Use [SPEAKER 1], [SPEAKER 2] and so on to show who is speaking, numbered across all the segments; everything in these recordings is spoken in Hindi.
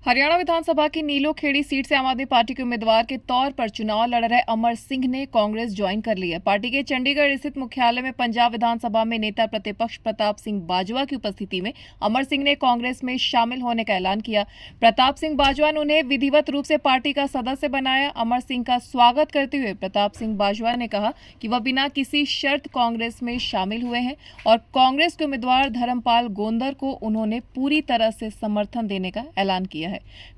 [SPEAKER 1] हरियाणा विधानसभा की नीलोखेड़ी सीट से आम आदमी पार्टी के उम्मीदवार के तौर पर चुनाव लड़ रहे अमर सिंह ने कांग्रेस ज्वाइन कर ली है। पार्टी के चंडीगढ़ स्थित मुख्यालय में पंजाब विधानसभा में नेता प्रतिपक्ष प्रताप सिंह बाजवा की उपस्थिति में अमर सिंह ने कांग्रेस में शामिल होने का ऐलान किया। प्रताप सिंह बाजवा ने उन्हें विधिवत रूप से पार्टी का सदस्य बनाया। अमर सिंह का स्वागत करते हुए प्रताप सिंह बाजवा ने कहा कि वह बिना किसी शर्त कांग्रेस में शामिल हुए हैं और कांग्रेस के उम्मीदवार धर्मपाल गोंदर को उन्होंने पूरी तरह से समर्थन देने का ऐलान किया है।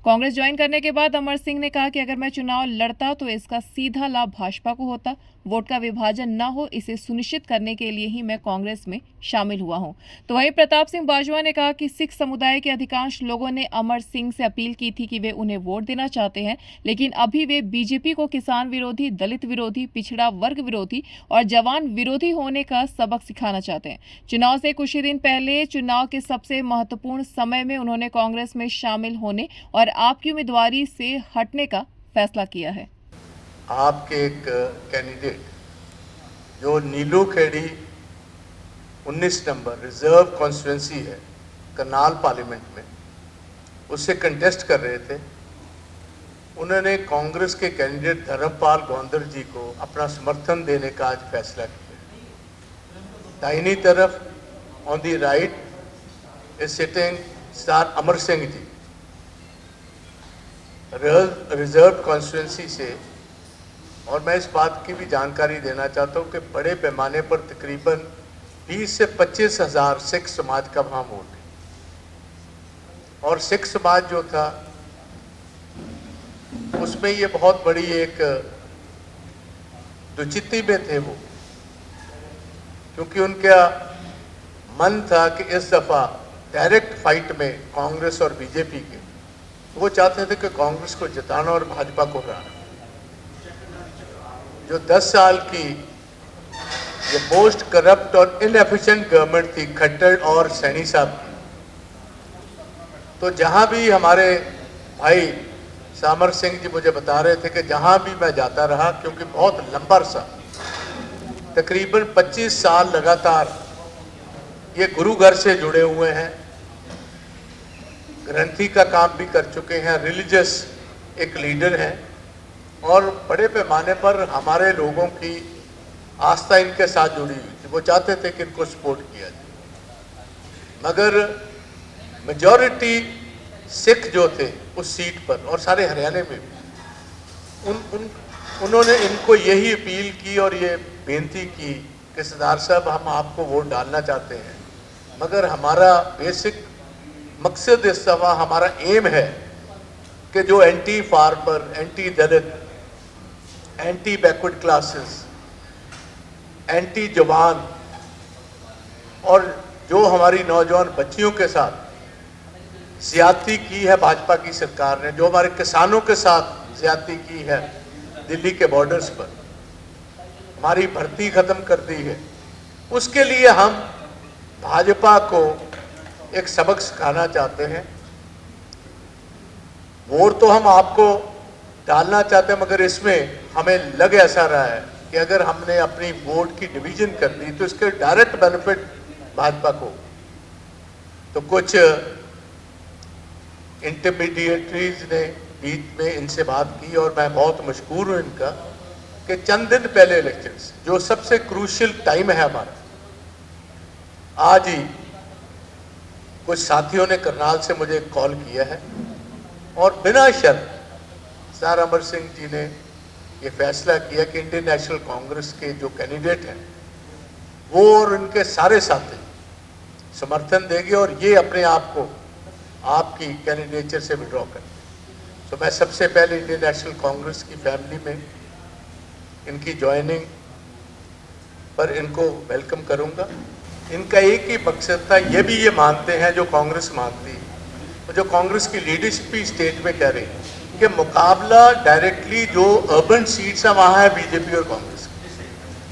[SPEAKER 1] कांग्रेस ज्वाइन करने के बाद अमर सिंह ने कहा कि अगर मैं चुनाव लड़ता तो इसका सीधा लाभ भाजपा को होता। वोट का विभाजन न हो, इसे सुनिश्चित करने के लिए ही मैं कांग्रेस में शामिल हुआ हूं। तो वहीं प्रताप सिंह बाजवा ने कहा कि सिख समुदाय के अधिकांश लोगों ने अमर सिंह से अपील की थी कि वे उन्हें वोट देना चाहते हैं, लेकिन अभी वे बीजेपी को किसान विरोधी, दलित विरोधी, पिछड़ा वर्ग विरोधी और जवान विरोधी होने का सबक सिखाना चाहते हैं। चुनाव से कुछ ही दिन पहले चुनाव के सबसे महत्वपूर्ण समय में उन्होंने कांग्रेस में शामिल होने और आपकी उम्मीदवारी से हटने का फैसला किया है।
[SPEAKER 2] आपके एक कैंडिडेट जो नीलोखेड़ी 19 नंबर रिजर्व कॉन्स्टिट्यूंसी है करनाल पार्लियामेंट में, उससे कंटेस्ट कर रहे थे। उन्होंने कांग्रेस के कैंडिडेट धर्मपाल गोंदर जी को अपना समर्थन देने का आज फैसला किया। दाहिनी तरफ on the right is sitting star Amar Singh ji, reserve constituency से। और मैं इस बात की भी जानकारी देना चाहता हूँ कि बड़े पैमाने पर तकरीबन 20 से 25 हज़ार सिख समाज का वहाँ वोट है। और सिख समाज जो था उसमें ये बहुत बड़ी एक दुचित्ती में थे वो, क्योंकि उनका मन था कि इस दफ़ा डायरेक्ट फाइट में कांग्रेस और बीजेपी के, वो चाहते थे कि कांग्रेस को जिताना और भाजपा को हराना। जो 10 साल की ये मोस्ट करप्ट और इनएफिशिएंट गवर्नमेंट थी खट्टर और सैनी साहब की, तो जहां भी हमारे भाई सामर सिंह जी मुझे बता रहे थे कि जहां भी मैं जाता रहा, क्योंकि बहुत लंबा अरसा तकरीबन 25 साल लगातार ये गुरु घर से जुड़े हुए हैं, ग्रंथी का काम भी कर चुके हैं, रिलीजियस एक लीडर हैं और बड़े पैमाने पर हमारे लोगों की आस्था इनके साथ जुड़ी हुई थी। वो चाहते थे कि इनको सपोर्ट किया जाए, मगर मेजॉरिटी सिख जो थे उस सीट पर और सारे हरियाणा में भी उन्होंने इनको यही अपील की और ये बेनती की कि सरदार साहब हम आपको वोट डालना चाहते हैं, मगर हमारा बेसिक मकसद इस दफ़ा हमारा एम है कि जो एंटी फार्मर, एंटी दलित, एंटी बैकवर्ड क्लासेस, एंटी जवान और जो हमारी नौजवान बच्चियों के साथ ज्यादती की है भाजपा की सरकार ने, जो हमारे किसानों के साथ ज्यादती की है दिल्ली के बॉर्डर्स पर, हमारी भर्ती खत्म कर दी है, उसके लिए हम भाजपा को एक सबक सिखाना चाहते हैं। वोट तो हम आपको डालना चाहते हैं, मगर इसमें हमें लग ऐसा रहा है कि अगर हमने अपनी वोट की डिवीजन कर दी तो इसके डायरेक्ट बेनिफिट भाजपा को। तो कुछ इंटरमीडिएटरीज ने बीच में इनसे बात की और मैं बहुत मशहूर हूँ इनका कि चंद दिन पहले इलेक्शंस, जो सबसे क्रूशियल टाइम है हमारा, आज ही कुछ साथियों ने करनाल से मुझे कॉल किया है और बिना शर्त सर अमर सिंह जी ने ये फैसला किया कि इंडियन नेशनल कांग्रेस के जो कैंडिडेट हैं वो और उनके सारे साथी समर्थन देंगे और ये अपने आप को आपकी कैंडिडेचर से विड्रॉ करेंगे। तो मैं सबसे पहले इंडियन नेशनल कांग्रेस की फैमिली में इनकी ज्वाइनिंग पर इनको वेलकम करूंगा। इनका एक ही मकसद था, ये भी ये मानते हैं जो कांग्रेस मानती है और जो कांग्रेस की लीडरशिप भी स्टेट में कह रही है कि मुकाबला डायरेक्टली जो अर्बन सीट्स है वहाँ है बीजेपी और कांग्रेस की,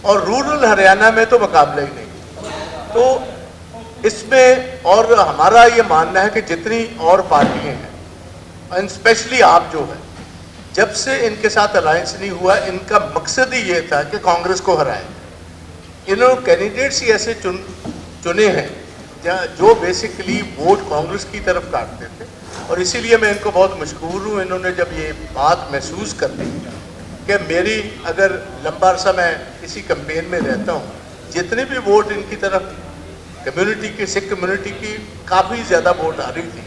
[SPEAKER 2] और रूरल हरियाणा में तो मुकाबला ही नहीं। तो इसमें और हमारा ये मानना है कि जितनी और पार्टियाँ हैं, एंड स्पेशली आप जो है, जब से इनके साथ अलायंस नहीं हुआ, इनका मकसद ही ये था कि कांग्रेस को हराएं। इन्होंने कैंडिडेट्स ही ऐसे चुने हैं जो बेसिकली वोट कांग्रेस की तरफ काटते थे और इसीलिए मैं इनको बहुत मशकूर हूँ, इन्होंने जब ये बात महसूस कर ली कि मेरी अगर लंबा अरसा मैं इसी कैंपेन में रहता हूँ, जितने भी वोट इनकी तरफ कम्युनिटी की, सिख कम्युनिटी की काफ़ी ज़्यादा वोट आ रही थी,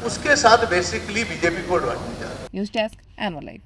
[SPEAKER 2] उसके साथ बेसिकली बीजेपी को एडवांटेज आ रहा है।
[SPEAKER 1] News desk एनोलाइव।